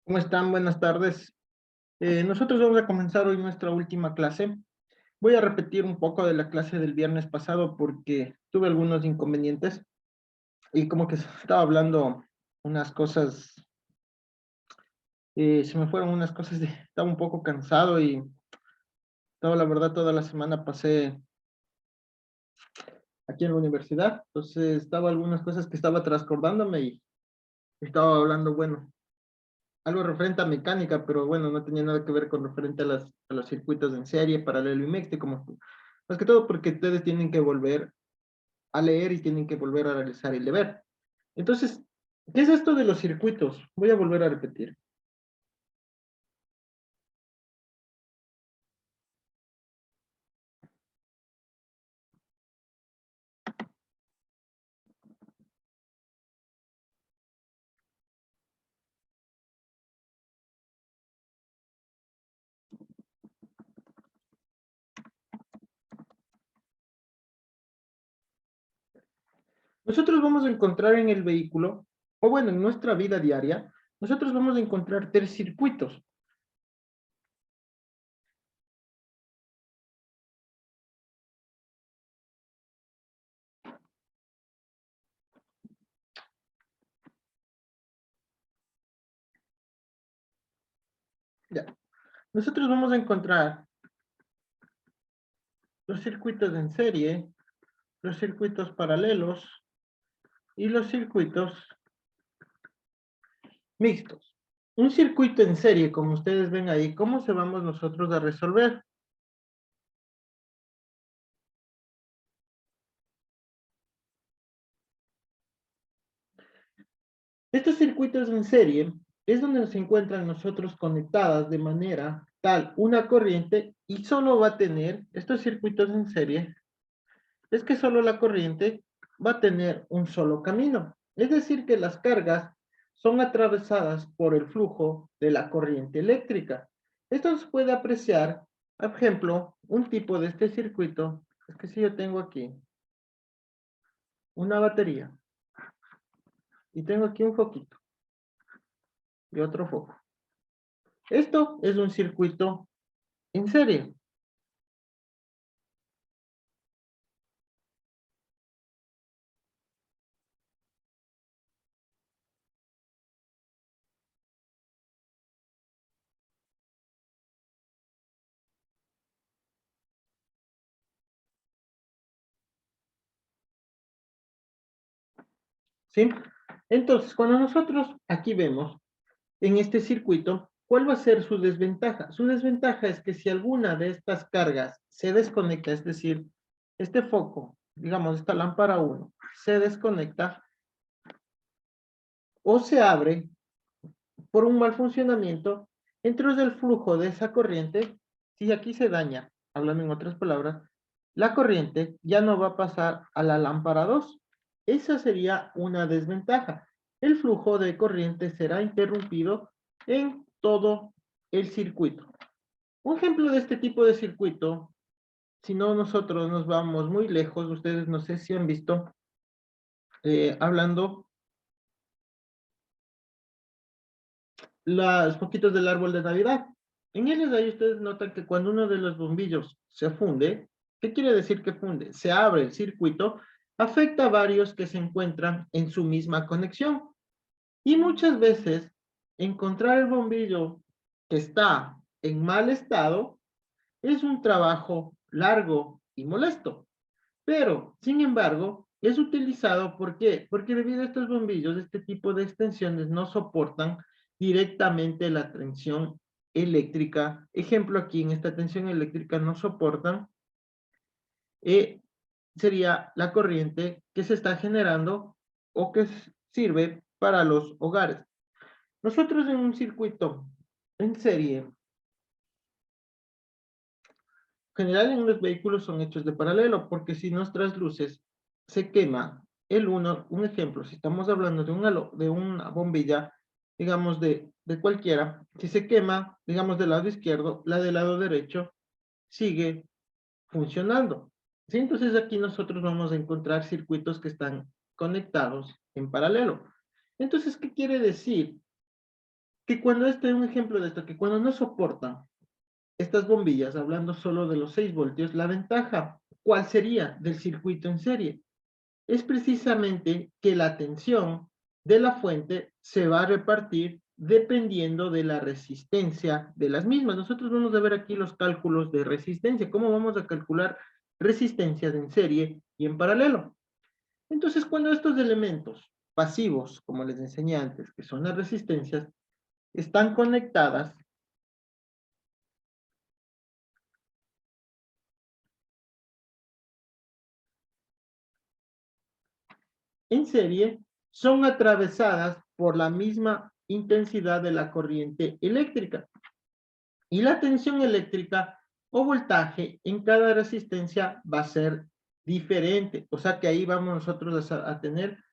¿Cómo están? Buenas tardes. Nosotros vamos a comenzar hoy nuestra última clase. Voy a repetir un poco de la clase del viernes pasado porque tuve algunos inconvenientes y como que estaba hablando unas cosas, se me fueron unas cosas, estaba un poco cansado y la verdad toda la semana pasé aquí en la universidad, entonces estaba algunas cosas que estaba transcordándome y estaba hablando, bueno, algo referente a mecánica, pero bueno, no tenía nada que ver con referente a los circuitos en serie, paralelo y mixto, como más que todo porque ustedes tienen que volver a leer y tienen que volver a realizar el deber. Entonces, ¿qué es esto de los circuitos? Voy a volver a repetir. Nosotros vamos a encontrar en el vehículo, o bueno, en nuestra vida diaria, nosotros vamos a encontrar tres circuitos. Ya. Nosotros vamos a encontrar los circuitos en serie, los circuitos paralelos y los circuitos mixtos. Un circuito en serie, como ustedes ven ahí, ¿cómo se vamos nosotros a resolver? Estos circuitos en serie es donde se encuentran nosotros conectadas de manera tal una corriente y solo va a tener estos circuitos en serie, es que solo la corriente va a tener un solo camino. Es decir, que las cargas son atravesadas por el flujo de la corriente eléctrica. Esto se puede apreciar, por ejemplo, un tipo de este circuito, es que si yo tengo aquí una batería y tengo aquí un foquito y otro foco. Esto es un circuito en serie. ¿Sí? Entonces, cuando nosotros aquí vemos en este circuito, ¿cuál va a ser su desventaja? Su desventaja es que si alguna de estas cargas se desconecta, es decir, este foco, digamos, esta lámpara 1, se desconecta o se abre por un mal funcionamiento, entonces el flujo de esa corriente, si aquí se daña, hablando en otras palabras, la corriente ya no va a pasar a la lámpara 2. Esa sería una desventaja. El flujo de corriente será interrumpido en todo el circuito. Un ejemplo de este tipo de circuito, si no nosotros nos vamos muy lejos, ustedes no sé si han visto, hablando los foquitos del árbol de Navidad. En ellos ahí ustedes notan que cuando uno de los bombillos se funde, ¿qué quiere decir que funde? Se abre el circuito, afecta a varios que se encuentran en su misma conexión. Y muchas veces encontrar el bombillo que está en mal estado es un trabajo largo y molesto. Pero, sin embargo, es utilizado, ¿por qué? Porque debido a estos bombillos, este tipo de extensiones no soportan directamente la tensión eléctrica. Ejemplo, aquí en esta tensión eléctrica no soportan, eh, sería la corriente que se está generando o que sirve para los hogares. Nosotros en un circuito en serie, general en los vehículos son hechos de paralelo, porque si nuestras luces se quema el uno, un ejemplo, si estamos hablando de una bombilla, digamos de cualquiera, si se quema, digamos del lado izquierdo, la del lado derecho sigue funcionando. ¿Sí? Entonces aquí nosotros vamos a encontrar circuitos que están conectados en paralelo. Entonces, ¿qué quiere decir? que cuando un ejemplo de esto, que cuando no soportan estas bombillas, hablando solo de los 6 voltios, la ventaja, ¿cuál sería del circuito en serie? Es precisamente que la tensión de la fuente se va a repartir dependiendo de la resistencia de las mismas. Nosotros vamos a ver aquí los cálculos de resistencia, cómo vamos a calcular resistencias en serie y en paralelo. Entonces, cuando estos elementos pasivos, como les enseñé antes, que son las resistencias, están conectadas, en serie son atravesadas por la misma intensidad de la corriente eléctrica. Y la tensión eléctrica o voltaje en cada resistencia va a ser diferente. O sea que ahí vamos nosotros a tener,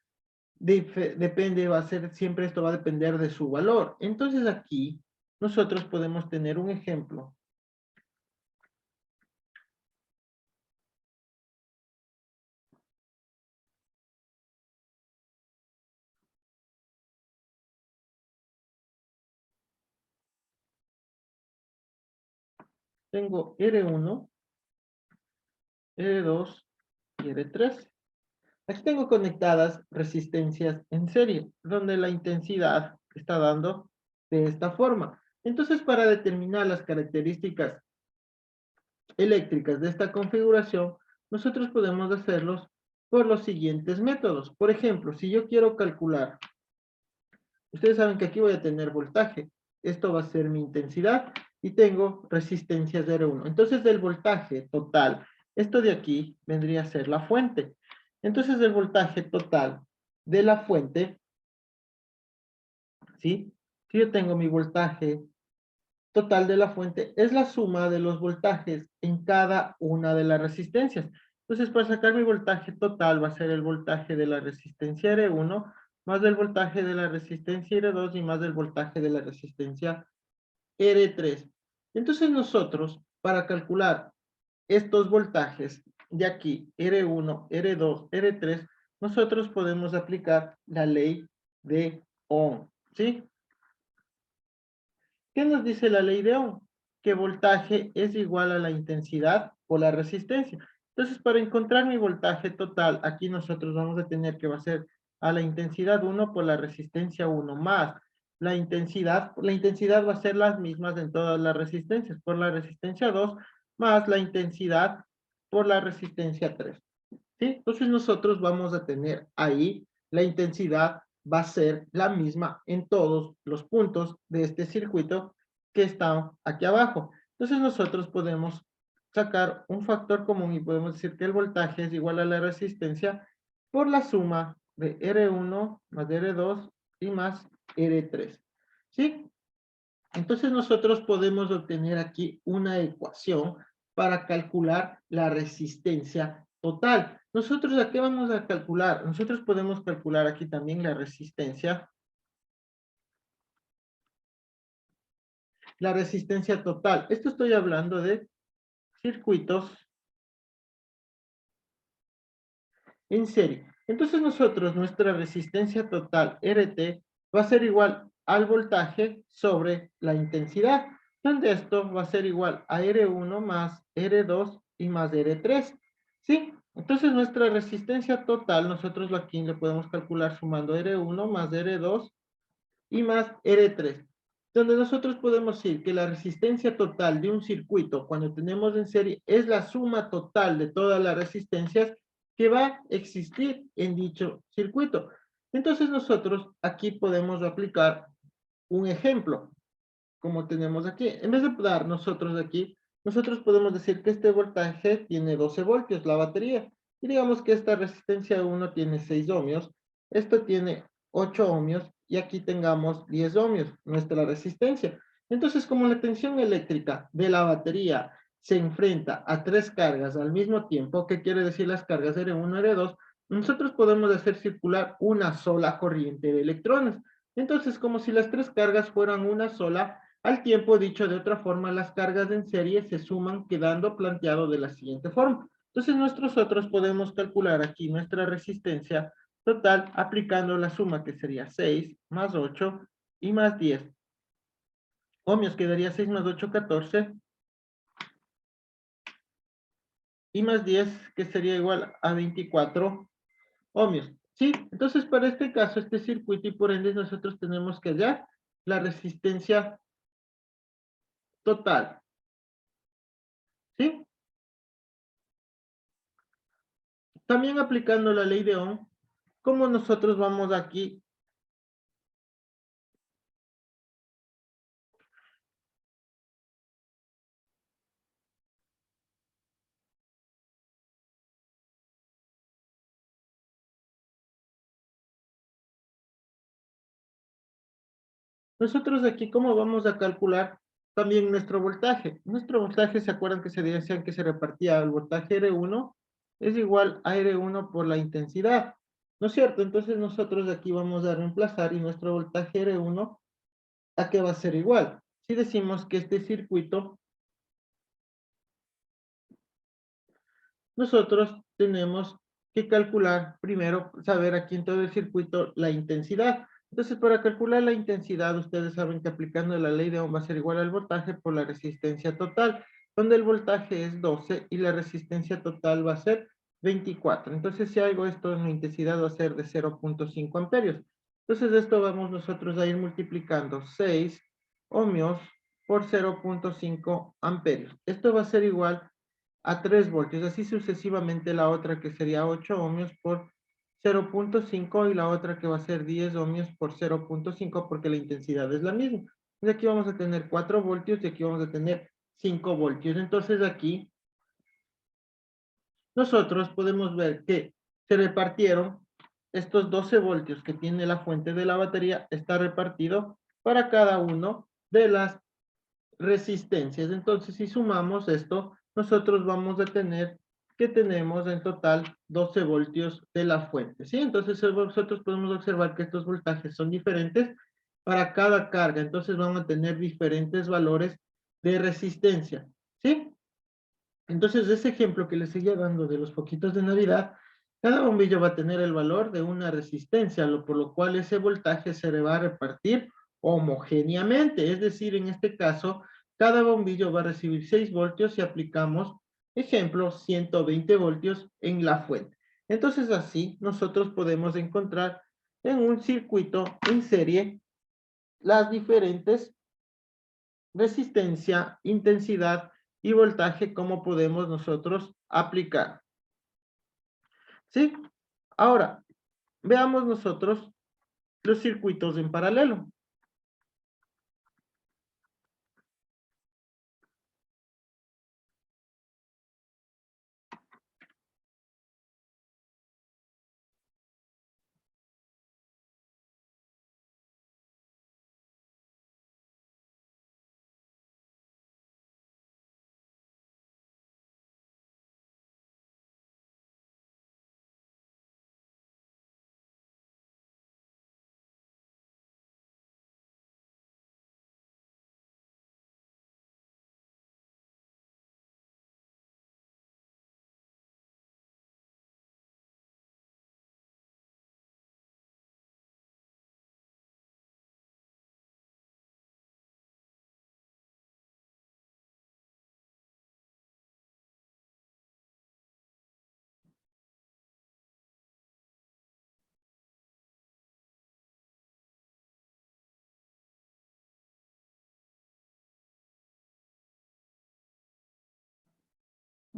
depende, va a ser, siempre esto va a depender de su valor. Entonces aquí nosotros podemos tener un ejemplo. Tengo R1, R2 y R3. Aquí tengo conectadas resistencias en serie, donde la intensidad está dando de esta forma. Entonces, para determinar las características eléctricas de esta configuración, nosotros podemos hacerlos por los siguientes métodos. Por ejemplo, si yo quiero calcular, ustedes saben que aquí voy a tener voltaje, esto va a ser mi intensidad, y tengo resistencias de R1. Entonces, del voltaje total, esto de aquí vendría a ser la fuente. Entonces, el voltaje total de la fuente, ¿sí? Si yo tengo mi voltaje total de la fuente, es la suma de los voltajes en cada una de las resistencias. Entonces, para sacar mi voltaje total va a ser el voltaje de la resistencia R1 más del voltaje de la resistencia R2 y más del voltaje de la resistencia R3. Entonces, nosotros, para calcular estos voltajes de aquí, R1, R2, R3, nosotros podemos aplicar la ley de Ohm, ¿sí? ¿Qué nos dice la ley de Ohm? Que voltaje es igual a la intensidad por la resistencia. Entonces, para encontrar mi voltaje total, aquí nosotros vamos a tener que va a ser a la intensidad 1 por la resistencia 1 más la intensidad va a ser las mismas en todas las resistencias, por la resistencia 2 más la intensidad por la resistencia 3. ¿Sí? Entonces nosotros vamos a tener ahí la intensidad va a ser la misma en todos los puntos de este circuito que está aquí abajo. Entonces nosotros podemos sacar un factor común y podemos decir que el voltaje es igual a la resistencia por la suma de R1 más R2 y más R3. ¿Sí? Entonces nosotros podemos obtener aquí una ecuación para calcular la resistencia total. Nosotros, ¿a qué vamos a calcular? Nosotros podemos calcular aquí también la resistencia total. Esto estoy hablando de circuitos en serie. Entonces nosotros, nuestra resistencia total, RT, va a ser igual al voltaje sobre la intensidad, donde esto va a ser igual a R1 más R2 y más R3. ¿Sí? Entonces nuestra resistencia total, nosotros aquí le podemos calcular sumando R1 más R2 y más R3. Donde nosotros podemos decir que la resistencia total de un circuito, cuando tenemos en serie, es la suma total de todas las resistencias que va a existir en dicho circuito. Entonces nosotros aquí podemos aplicar un ejemplo, como tenemos aquí. En vez de dar nosotros aquí, nosotros podemos decir que este voltaje tiene 12 voltios, la batería. Y digamos que esta resistencia 1 tiene 6 ohmios, esto tiene 8 ohmios y aquí tengamos 10 ohmios, nuestra resistencia. Entonces, como la tensión eléctrica de la batería se enfrenta a 3 cargas al mismo tiempo, ¿qué quiere decir las cargas R1, R2? Nosotros podemos hacer circular una sola corriente de electrones. Entonces, como si las 3 cargas fueran una sola, al tiempo, dicho de otra forma, las cargas en serie se suman quedando planteado de la siguiente forma. Entonces nosotros podemos calcular aquí nuestra resistencia total aplicando la suma que sería 6 más 8 y más 10. ohmios quedaría 6 más 8, 14. Y más 10, que sería igual a 24 ohmios. ¿Sí? Entonces, para este caso, este circuito, y por ende nosotros tenemos que hallar la resistencia total. ¿Sí? También aplicando la ley de Ohm, como nosotros vamos aquí, nosotros aquí, ¿cómo vamos a calcular también nuestro voltaje? Nuestro voltaje, ¿se acuerdan que se decían que se repartía el voltaje R1? Es igual a R1 por la intensidad, ¿no es cierto? Entonces nosotros aquí vamos a reemplazar y nuestro voltaje R1, ¿a qué va a ser igual? Si decimos que este circuito, nosotros tenemos que calcular primero, saber aquí en todo el circuito la intensidad. Entonces, para calcular la intensidad, ustedes saben que aplicando la ley de Ohm va a ser igual al voltaje por la resistencia total, donde el voltaje es 12 y la resistencia total va a ser 24. Entonces, si hago esto, la intensidad va a ser de 0.5 amperios. Entonces, esto vamos nosotros a ir multiplicando 6 ohmios por 0.5 amperios. Esto va a ser igual a 3 voltios, así sucesivamente la otra que sería 8 ohmios por 0.5 y la otra que va a ser 10 ohmios por 0.5 porque la intensidad es la misma. Entonces aquí vamos a tener 4 voltios y aquí vamos a tener 5 voltios. Entonces aquí nosotros podemos ver que se repartieron estos 12 voltios que tiene la fuente de la batería, está repartido para cada uno de las resistencias. Entonces, si sumamos esto, nosotros vamos a tener que tenemos en total 12 voltios de la fuente, ¿sí? Entonces, nosotros podemos observar que estos voltajes son diferentes para cada carga. Entonces, vamos a tener diferentes valores de resistencia, ¿sí? Entonces, ese ejemplo que les seguía dando de los foquitos de Navidad, cada bombillo va a tener el valor de una resistencia, por lo cual ese voltaje se le va a repartir homogéneamente. Es decir, en este caso, cada bombillo va a recibir 6 voltios si aplicamos, ejemplo, 120 voltios en la fuente. Entonces, así nosotros podemos encontrar en un circuito en serie las diferentes resistencia, intensidad y voltaje, como podemos nosotros aplicar. ¿Sí? Ahora, veamos nosotros los circuitos en paralelo.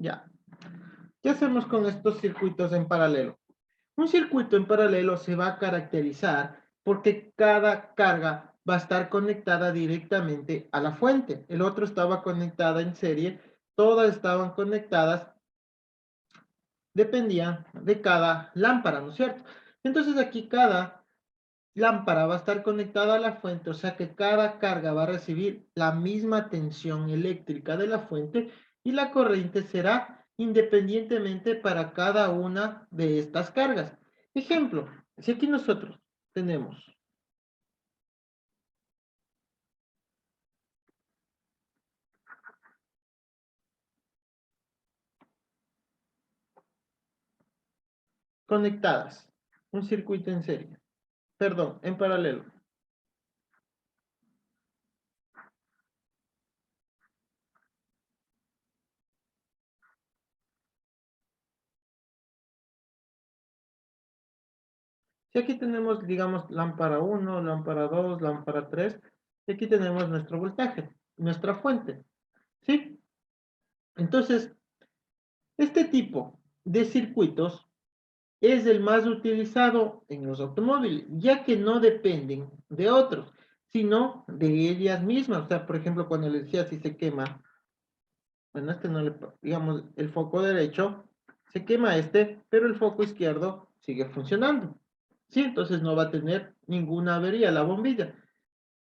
Ya. ¿Qué hacemos con estos circuitos en paralelo? Un circuito en paralelo se va a caracterizar porque cada carga va a estar conectada directamente a la fuente. El otro estaba conectada en serie, todas estaban conectadas, dependían de cada lámpara, ¿no es cierto? Entonces aquí cada lámpara va a estar conectada a la fuente, o sea que cada carga va a recibir la misma tensión eléctrica de la fuente y la corriente será independientemente para cada una de estas cargas. Ejemplo, si aquí nosotros tenemos conectadas un circuito en serie, perdón, en paralelo, Si aquí tenemos, digamos, lámpara 1, lámpara 2, lámpara 3, y aquí tenemos nuestro voltaje, nuestra fuente, ¿sí? Entonces, este tipo de circuitos es el más utilizado en los automóviles, ya que no dependen de otros, sino de ellas mismas. O sea, por ejemplo, cuando le decía si se quema, bueno, este no le, digamos, el foco derecho, se quema este, pero el foco izquierdo sigue funcionando. ¿Sí? Entonces no va a tener ninguna avería la bombilla.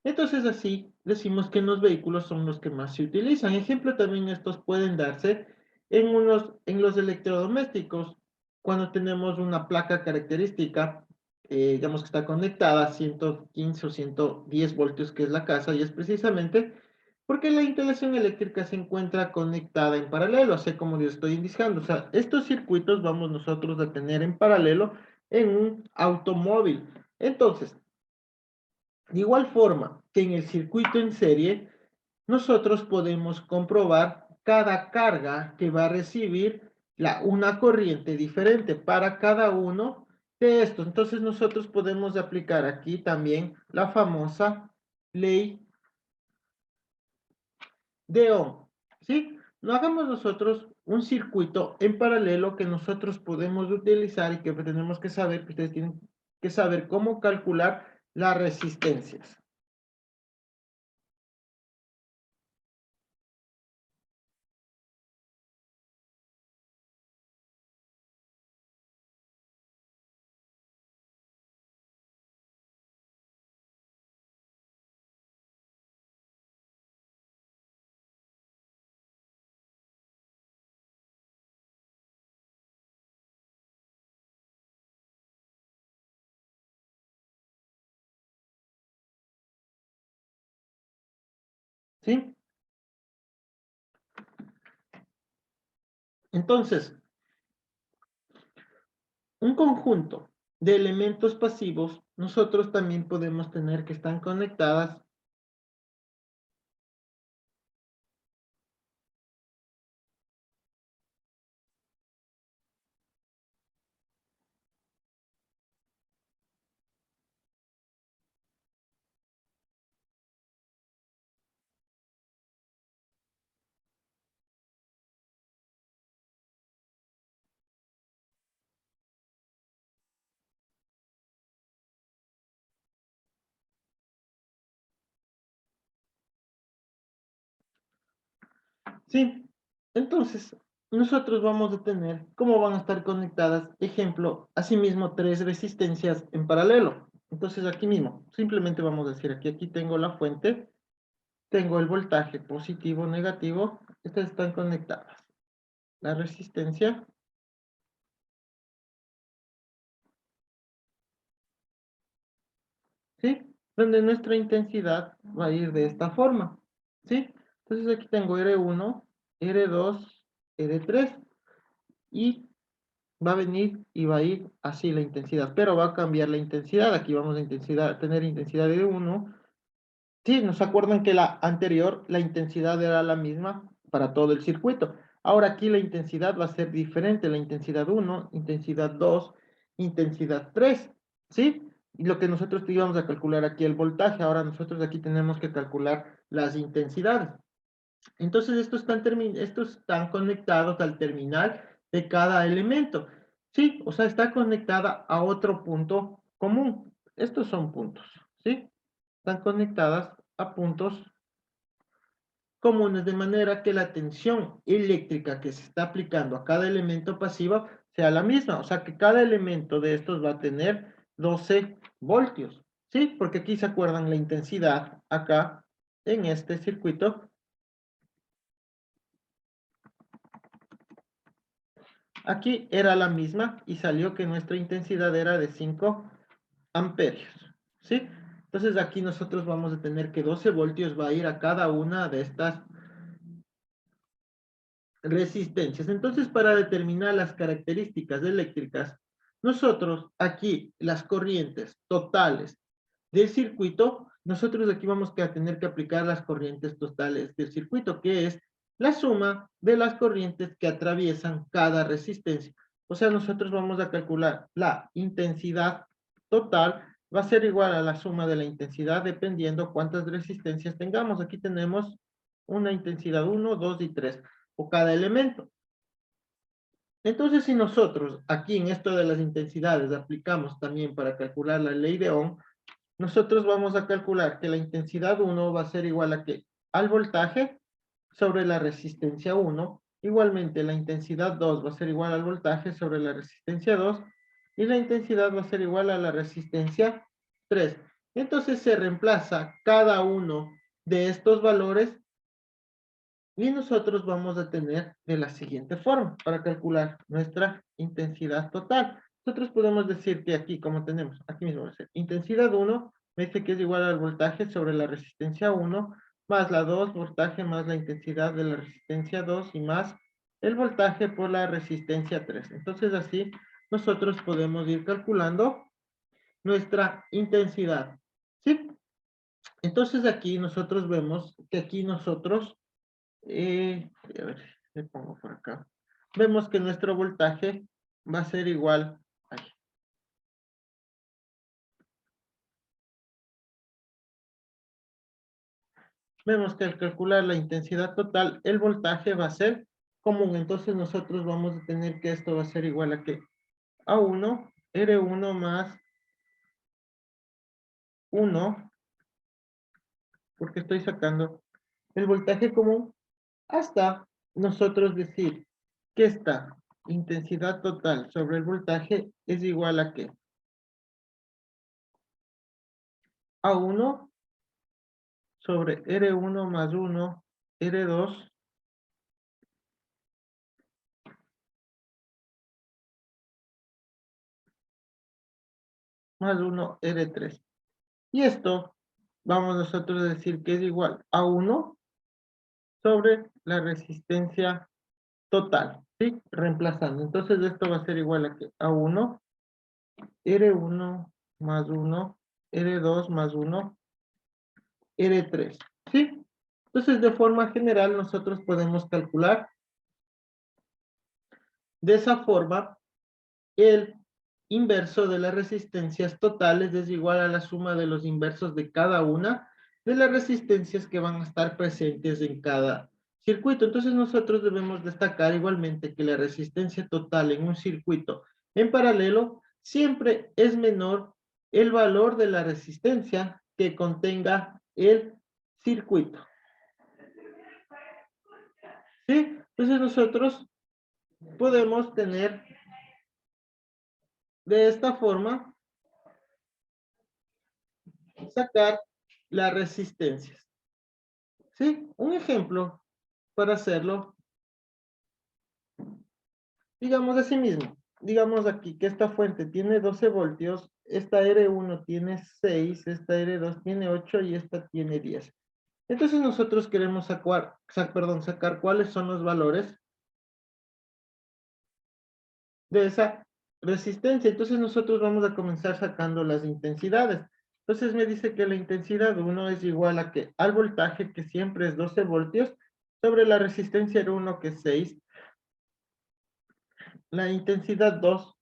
Entonces así decimos que en los vehículos son los que más se utilizan. Ejemplo, también estos pueden darse en los electrodomésticos, cuando tenemos una placa característica, digamos que está conectada a 115 o 110 voltios, que es la casa, y es precisamente porque la instalación eléctrica se encuentra conectada en paralelo, así como yo estoy indicando. O sea, estos circuitos vamos nosotros a tener en paralelo en un automóvil. Entonces, de igual forma que en el circuito en serie, nosotros podemos comprobar cada carga que va a recibir una corriente diferente para cada uno de estos. Entonces nosotros podemos aplicar aquí también la famosa ley de Ohm, ¿sí? No hagamos nosotros un circuito en paralelo que nosotros podemos utilizar y que tenemos que saber, que ustedes tienen que saber cómo calcular las resistencias. ¿Sí? Entonces, un conjunto de elementos pasivos, nosotros también podemos tener que están conectadas. Sí, entonces nosotros vamos a tener cómo van a estar conectadas, ejemplo, asimismo tres resistencias en paralelo. Entonces aquí mismo, simplemente vamos a decir aquí tengo la fuente, tengo el voltaje positivo, negativo, estas están conectadas. La resistencia, ¿sí? Donde nuestra intensidad va a ir de esta forma, ¿sí? Entonces aquí tengo R1, R2, R3 y va a venir y va a ir así la intensidad, pero va a cambiar la intensidad. Aquí vamos a tener intensidad de 1. Sí, ¿nos acuerdan que la anterior, la intensidad era la misma para todo el circuito? Ahora aquí la intensidad va a ser diferente, la intensidad 1, intensidad 2, intensidad 3, ¿sí? Y lo que nosotros íbamos a calcular aquí el voltaje, ahora nosotros aquí tenemos que calcular las intensidades. Entonces, estos están conectados al terminal de cada elemento. Sí, o sea, está conectada a otro punto común. Estos son puntos, ¿sí? Están conectadas a puntos comunes de manera que la tensión eléctrica que se está aplicando a cada elemento pasivo sea la misma. O sea, que cada elemento de estos va a tener 12 voltios, ¿sí? Porque aquí se acuerdan la intensidad acá en este circuito. Aquí era la misma y salió que nuestra intensidad era de 5 amperios, ¿sí? Entonces aquí nosotros vamos a tener que 12 voltios va a ir a cada una de estas resistencias. Entonces, para determinar las características eléctricas, nosotros aquí las corrientes totales del circuito, nosotros aquí vamos a tener que aplicar las corrientes totales del circuito, que es la suma de las corrientes que atraviesan cada resistencia. O sea, nosotros vamos a calcular la intensidad total va a ser igual a la suma de la intensidad dependiendo cuántas resistencias tengamos. Aquí tenemos una intensidad 1, 2 y 3 por cada elemento. Entonces, si nosotros aquí en esto de las intensidades aplicamos también para calcular la ley de Ohm, nosotros vamos a calcular que la intensidad 1 va a ser igual a ¿qué? Al voltaje sobre la resistencia 1. Igualmente, la intensidad 2 va a ser igual al voltaje sobre la resistencia 2. Y la intensidad va a ser igual a la resistencia 3. Entonces se reemplaza cada uno de estos valores y nosotros vamos a tener de la siguiente forma para calcular nuestra intensidad total. Nosotros podemos decir que aquí, como tenemos, aquí mismo va a ser intensidad 1, me dice que es igual al voltaje sobre la resistencia 1, más la 2, voltaje más la intensidad de la resistencia 2 y más el voltaje por la resistencia 3. Entonces así nosotros podemos ir calculando nuestra intensidad. ¿Sí? Entonces aquí nosotros vemos que aquí nosotros a ver, le pongo por acá. Vemos que nuestro voltaje va a ser igual a... Vemos que al calcular la intensidad total, el voltaje va a ser común. Entonces nosotros vamos a tener que esto va a ser igual a que A1, R1 más 1, porque estoy sacando el voltaje común, hasta nosotros decir que esta intensidad total sobre el voltaje es igual a que A1 sobre R1 más 1, R2, más 1, R3. Y esto vamos nosotros a decir que es igual a 1 sobre la resistencia total, ¿sí? Reemplazando. Entonces esto va a ser igual a que A1, R1 más 1, R2 más 1, R3, ¿sí? Entonces de forma general nosotros podemos calcular de esa forma el inverso de las resistencias totales es igual a la suma de los inversos de cada una de las resistencias que van a estar presentes en cada circuito. Entonces nosotros debemos destacar igualmente que la resistencia total en un circuito en paralelo siempre es menor el valor de la resistencia que contenga el circuito. ¿Sí? Entonces nosotros podemos tener de esta forma sacar las resistencias. ¿Sí? Un ejemplo para hacerlo, digamos así mismo. Digamos aquí que esta fuente tiene 12 voltios, esta R1 tiene 6, esta R2 tiene 8 y esta tiene 10. Entonces nosotros queremos sacar cuáles son los valores de esa resistencia. Entonces nosotros vamos a comenzar sacando las intensidades. Entonces me dice que la intensidad 1 es igual a que al voltaje, que siempre es 12 voltios, sobre la resistencia R1, que es 6. La intensidad 2,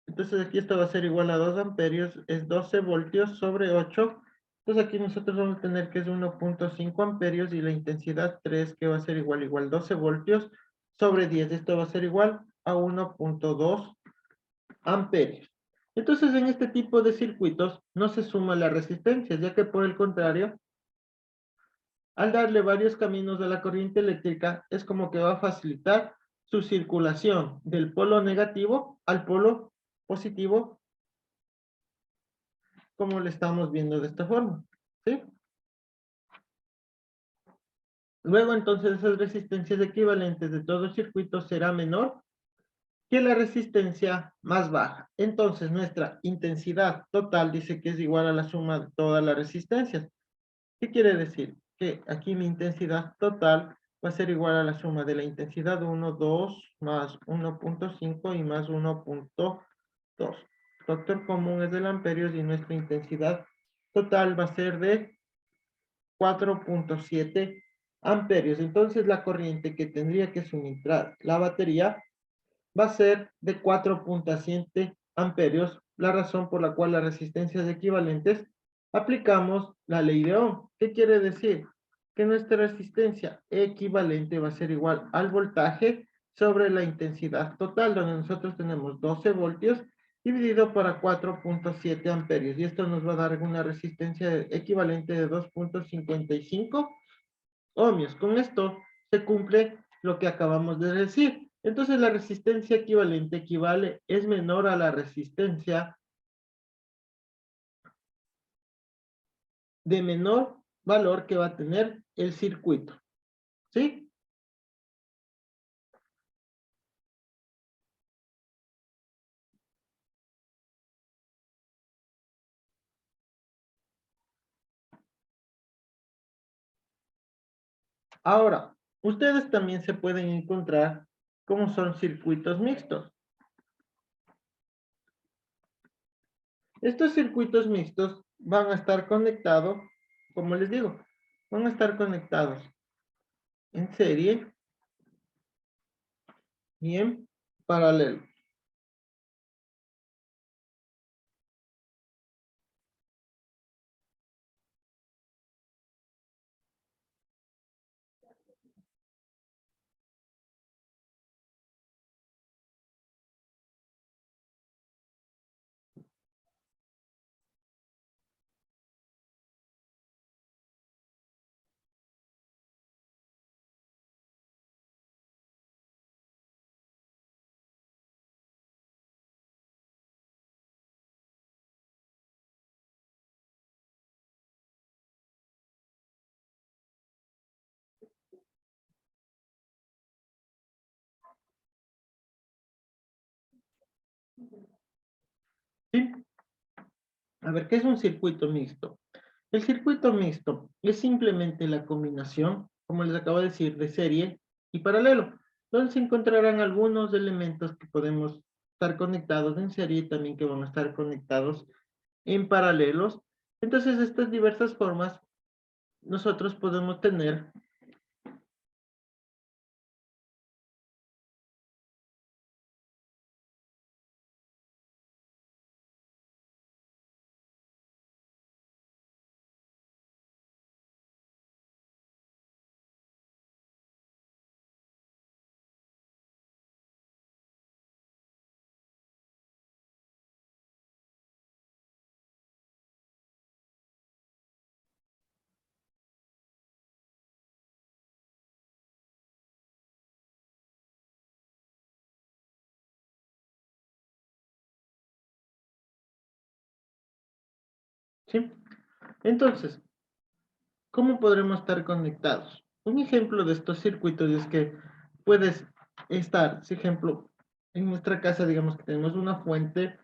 entonces aquí esto va a ser igual a 2 amperios, es 12 voltios sobre 8. Entonces aquí nosotros vamos a tener que es 1.5 amperios y la intensidad 3, que va a ser igual 12 voltios sobre 10. Esto va a ser igual a 1.2 amperios. Entonces, en este tipo de circuitos no se suma la resistencia, ya que por el contrario, al darle varios caminos a la corriente eléctrica, es como que va a facilitar su circulación del polo negativo al polo positivo, como lo estamos viendo de esta forma, ¿sí? Luego, entonces, esas resistencias equivalentes de todo el circuito será menor que la resistencia más baja. Entonces, nuestra intensidad total dice que es igual a la suma de todas las resistencias. ¿Qué quiere decir? Que aquí mi intensidad total va a ser igual a la suma de la intensidad 1, 2, más 1.5 y más 1.2. Factor común es del amperios y nuestra intensidad total va a ser de 4.7 amperios. Entonces la corriente que tendría que suministrar la batería va a ser de 4.7 amperios la razón por la cual las resistencias equivalentes aplicamos la ley de Ohm. ¿Qué quiere decir? Que nuestra resistencia equivalente va a ser igual al voltaje sobre la intensidad total, donde nosotros tenemos 12 voltios dividido para 4.7 amperios. Y esto nos va a dar una resistencia equivalente de 2.55 ohmios. Con esto se cumple lo que acabamos de decir. Entonces la resistencia equivalente es menor a la resistencia de menor valor que va a tener el circuito. ¿Sí? Ahora, ustedes también se pueden encontrar cómo son circuitos mixtos. Estos circuitos mixtos van a estar conectados, como les digo, van a estar conectados en serie y en paralelo. ¿Sí? A ver, ¿qué es un circuito mixto? El circuito mixto es simplemente la combinación, como les acabo de decir, de serie y paralelo, donde se encontrarán algunos elementos que podemos estar conectados en serie y también que van a estar conectados en paralelos. Entonces, estas diversas formas nosotros podemos tener, ¿sí? Entonces, ¿cómo podremos estar conectados? Un ejemplo de estos circuitos es que puedes estar, por ejemplo, en nuestra casa, digamos que tenemos una fuente,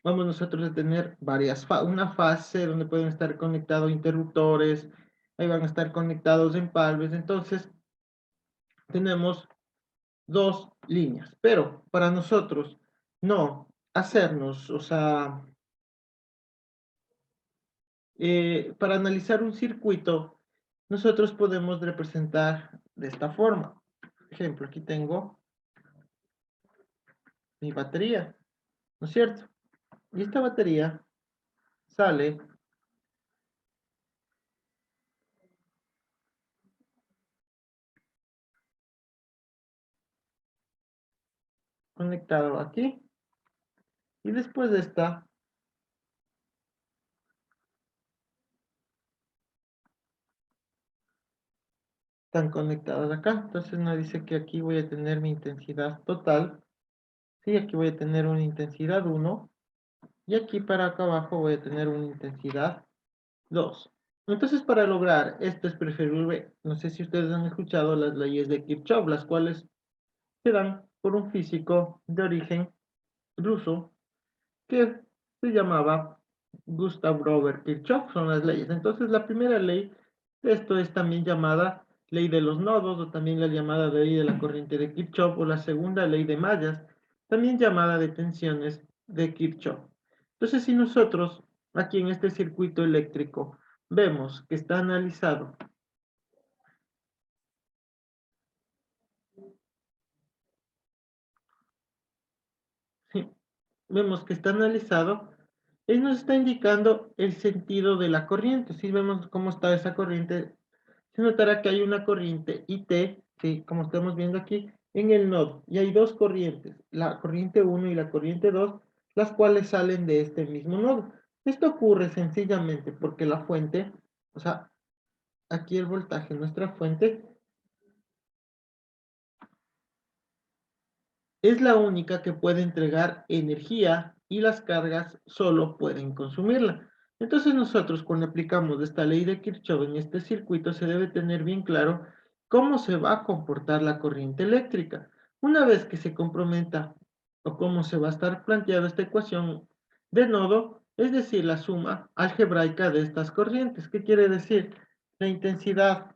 vamos nosotros a tener una fase donde pueden estar conectados interruptores, ahí van a estar conectados empalmes, entonces tenemos dos líneas, pero para nosotros no hacernos, o sea, para analizar un circuito, nosotros podemos representar de esta forma. Por ejemplo, aquí tengo mi batería, ¿no es cierto? Y esta batería sale conectado aquí, y después de esta, están conectados acá. Entonces nos dice que aquí voy a tener mi intensidad total, ¿sí? Aquí voy a tener una intensidad 1, y aquí para acá abajo voy a tener una intensidad 2. Entonces, para lograr esto es preferible, no sé si ustedes han escuchado las leyes de Kirchhoff, las cuales se dan por un físico de origen ruso que se llamaba Gustav Robert Kirchhoff, son las leyes. Entonces, la primera ley de esto es también llamada ley de los nodos, o también la llamada ley de la corriente de Kirchhoff, o la segunda ley de mallas, también llamada de tensiones de Kirchhoff. Entonces, si nosotros aquí en este circuito eléctrico vemos que está analizado, ¿sí? Vemos que está analizado, Él nos está indicando el sentido de la corriente. Si vemos cómo está esa corriente, se notará que hay una corriente IT, ¿sí? Como estamos viendo aquí, en el nodo. Y hay dos corrientes, la corriente 1 y la corriente 2, las cuales salen de este mismo nodo. Esto ocurre sencillamente porque la fuente, o sea, aquí el voltaje, nuestra fuente, es la única que puede entregar energía y las cargas solo pueden consumirla. Entonces nosotros cuando aplicamos esta ley de Kirchhoff en este circuito se debe tener bien claro cómo se va a comportar la corriente eléctrica. Una vez que se comprometa o cómo se va a estar planteada esta ecuación de nodo, es decir, la suma algebraica de estas corrientes. ¿Qué quiere decir? La intensidad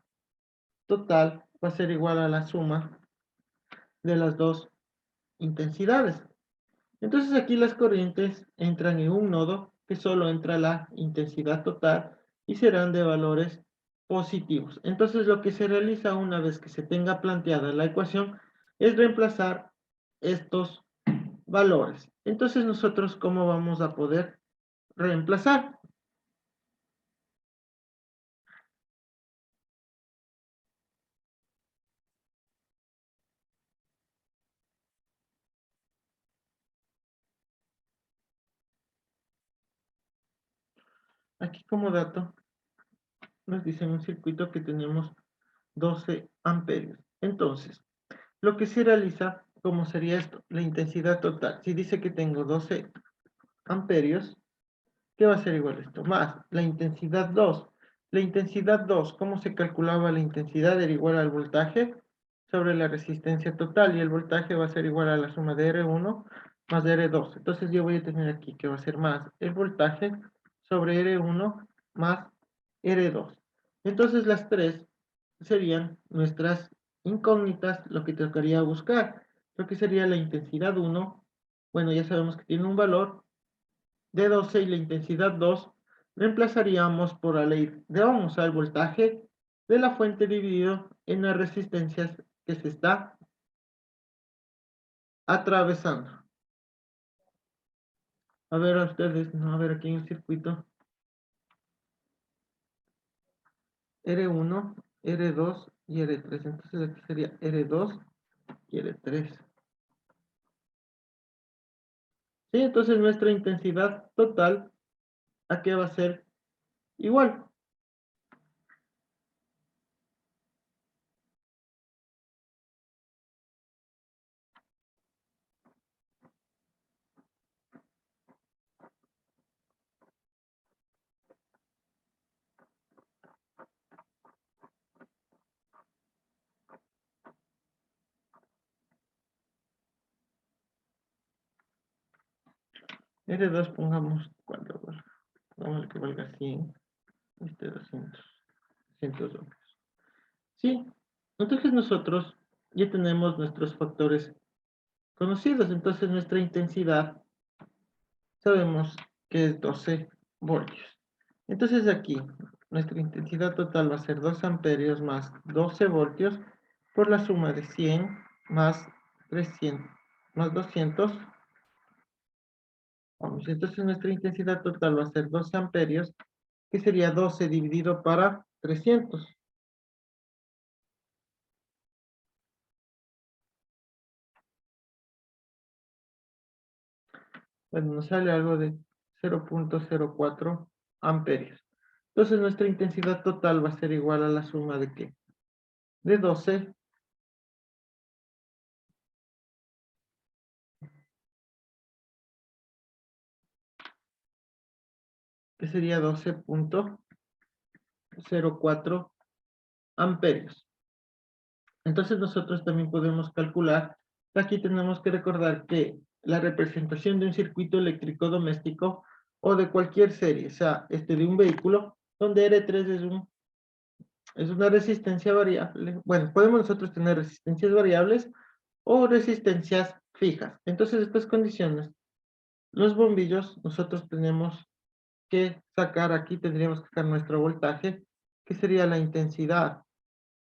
total va a ser igual a la suma de las dos intensidades. Entonces aquí las corrientes entran en un nodo que solo entra la intensidad total y serán de valores positivos. Entonces lo que se realiza una vez que se tenga planteada la ecuación es reemplazar estos valores. Entonces nosotros, ¿cómo vamos a poder reemplazar? Aquí como dato nos dice en un circuito que tenemos 12 amperios. Entonces, lo que se realiza, ¿cómo sería esto? La intensidad total. Si dice que tengo 12 amperios, ¿qué va a ser igual a esto? Más la intensidad 2. La intensidad 2, ¿cómo se calculaba la intensidad? Era igual al voltaje sobre la resistencia total y el voltaje va a ser igual a la suma de R1 más de R2. Entonces yo voy a tener aquí que va a ser más el voltaje sobre R1 más R2. Entonces las tres serían nuestras incógnitas, lo que tocaría buscar. Lo que sería la intensidad 1, bueno, ya sabemos que tiene un valor de 12 y la intensidad 2 reemplazaríamos por la ley de Ohm, o sea, el voltaje de la fuente dividido en las resistencias que se está atravesando. A ver a ustedes, no, a ver aquí en el circuito. R1, R2 y R3. Entonces aquí sería R2 y R3. Sí, entonces nuestra intensidad total, ¿a qué va a ser igual? R2 pongamos, ¿cuánto valga? Vamos a que valga 100, este 200, 100 ohmios. Sí, entonces nosotros ya tenemos nuestros factores conocidos, entonces nuestra intensidad sabemos que es 12 voltios. Entonces aquí nuestra intensidad total va a ser 2 amperios más 12 voltios por la suma de 100 más 300 más 200 ohmios. Entonces nuestra intensidad total va a ser 12 amperios, que sería 12 dividido para 300. Bueno, nos sale algo de 0,04 amperios. Entonces nuestra intensidad total va a ser igual a la suma de ¿qué? De 12, que sería 12,04 amperios. Entonces nosotros también podemos calcular, aquí tenemos que recordar que la representación de un circuito eléctrico doméstico o de cualquier serie, o sea, de un vehículo, donde R3 es una resistencia variable. Bueno, podemos nosotros tener resistencias variables o resistencias fijas. Entonces, estas condiciones, los bombillos, nosotros tenemos que sacar, aquí tendríamos que sacar nuestro voltaje, que sería la intensidad,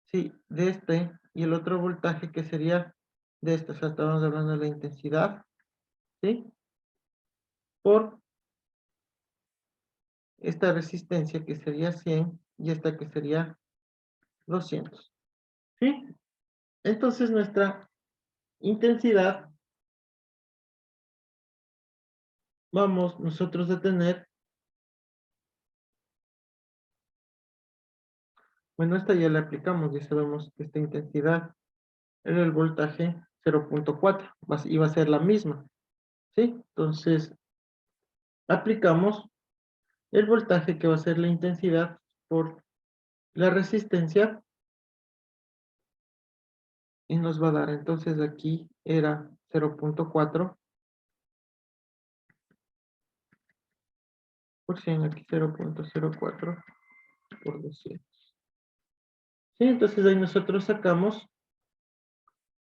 ¿sí? De y el otro voltaje que sería de este, o sea, estamos hablando de la intensidad, ¿sí? Por esta resistencia que sería 100 y esta que sería 200. ¿Sí? Entonces nuestra intensidad vamos nosotros a tener, bueno, esta ya la aplicamos, ya sabemos que esta intensidad era el voltaje 0.4, y va a ser la misma, ¿sí? Entonces, aplicamos el voltaje que va a ser la intensidad por la resistencia y nos va a dar, entonces aquí era 0.4 por 100, aquí 0.04 por 200. Sí, entonces ahí nosotros sacamos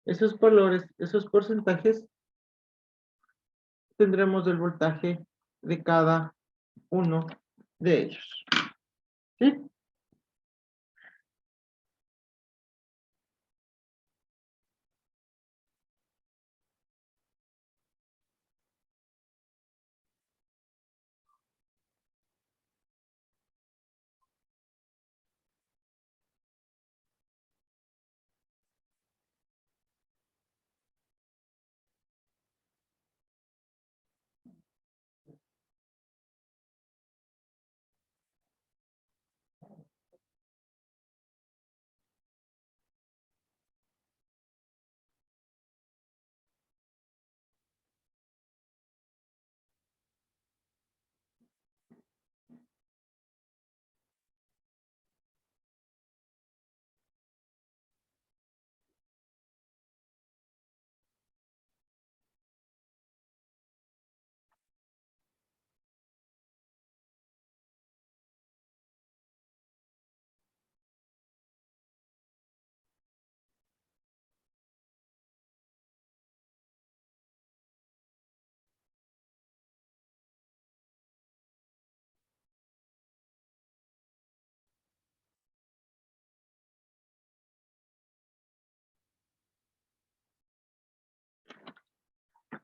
esos valores, esos porcentajes, tendremos el voltaje de cada uno de ellos. ¿Sí?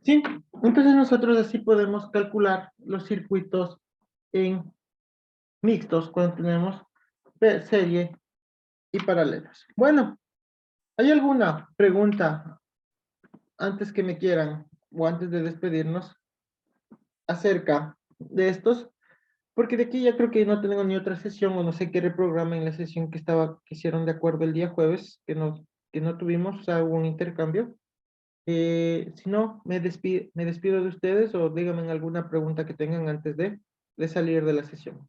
Sí, entonces nosotros así podemos calcular los circuitos en mixtos cuando tenemos serie y paralelos. Bueno, ¿hay alguna pregunta antes que me quieran o antes de despedirnos acerca de estos? Porque de aquí ya creo que no tengo ni otra sesión o no sé qué reprograma en la sesión que hicieron de acuerdo el día jueves, que no tuvimos, o sea, hubo un intercambio. Si no, me despido de ustedes o díganme alguna pregunta que tengan antes de salir de la sesión.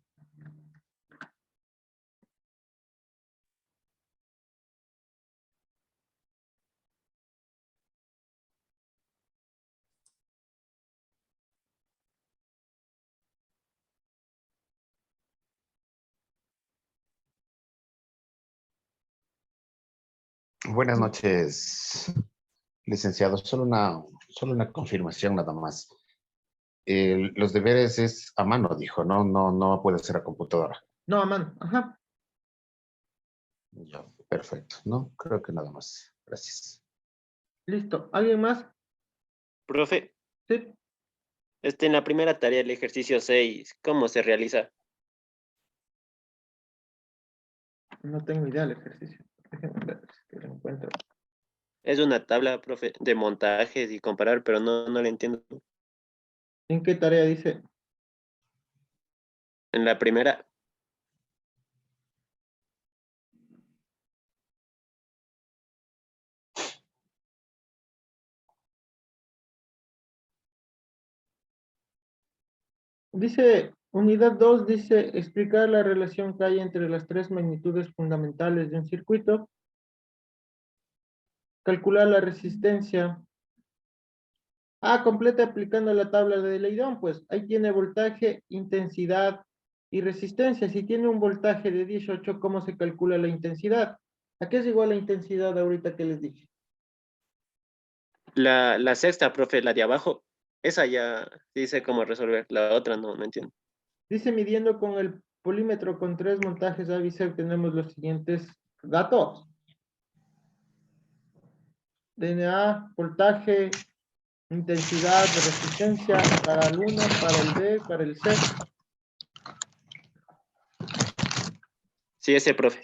Buenas noches, licenciado. Solo una confirmación nada más. Los deberes es a mano, dijo, ¿no? No puede ser a computadora. No, a mano. Ajá. Ya, perfecto, ¿no? Creo que nada más. Gracias. Listo. ¿Alguien más? Profe, Sí. en la primera tarea, el ejercicio 6, ¿cómo se realiza? No tengo idea del ejercicio. Déjenme ver si lo encuentro. Es una tabla, profe, de montajes y comparar, pero no la entiendo. ¿En qué tarea dice? En la primera, Dice, unidad 2 dice explicar la relación que hay entre las tres magnitudes fundamentales de un circuito, calcular la resistencia. Ah, completa aplicando la tabla de Leydon, pues ahí tiene voltaje, intensidad y resistencia. Si tiene un voltaje de 18, ¿cómo se calcula la intensidad? ¿A qué es igual la intensidad ahorita que les dije? la sexta, profe, la de abajo, esa ya dice cómo resolver, la otra no entiendo. Dice, midiendo con el polímetro con 3 montajes Avisar, tenemos los siguientes datos. DNA, voltaje, intensidad, resistencia para el 1, para el B, para el C. Sí, ese, profe.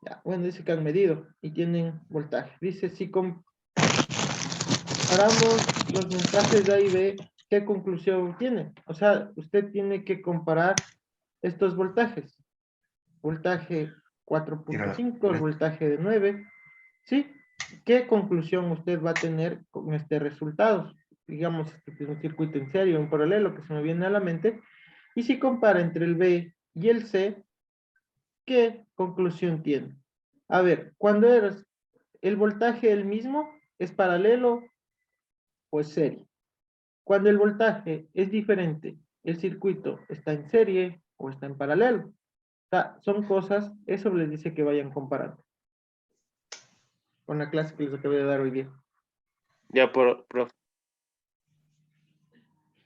Ya, bueno, dice que han medido y tienen voltaje. Dice, si comparamos los mensajes de A y B, ¿qué conclusión tiene? O sea, usted tiene que comparar estos voltajes. Voltaje 4.5, el voltaje de 9. ¿Sí? ¿Qué conclusión usted va a tener con este resultado? Digamos, este es un circuito en serio, en paralelo, que se me viene a la mente. Y si compara entre el B y el C, ¿qué conclusión tiene? A ver, cuando el voltaje el mismo, ¿es paralelo o es serie? Cuando el voltaje es diferente, ¿el circuito está en serie o está en paralelo? O sea, son cosas, eso les dice que vayan comparando con la clase que les acabé de dar hoy día. Ya, profe.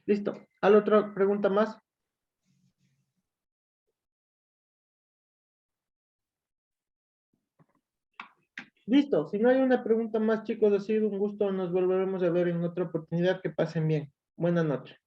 Listo. ¿Al otra pregunta más? Listo. Si no hay una pregunta más, chicos, ha sido un gusto. Nos volveremos a ver en otra oportunidad. Que pasen bien. Buenas noches.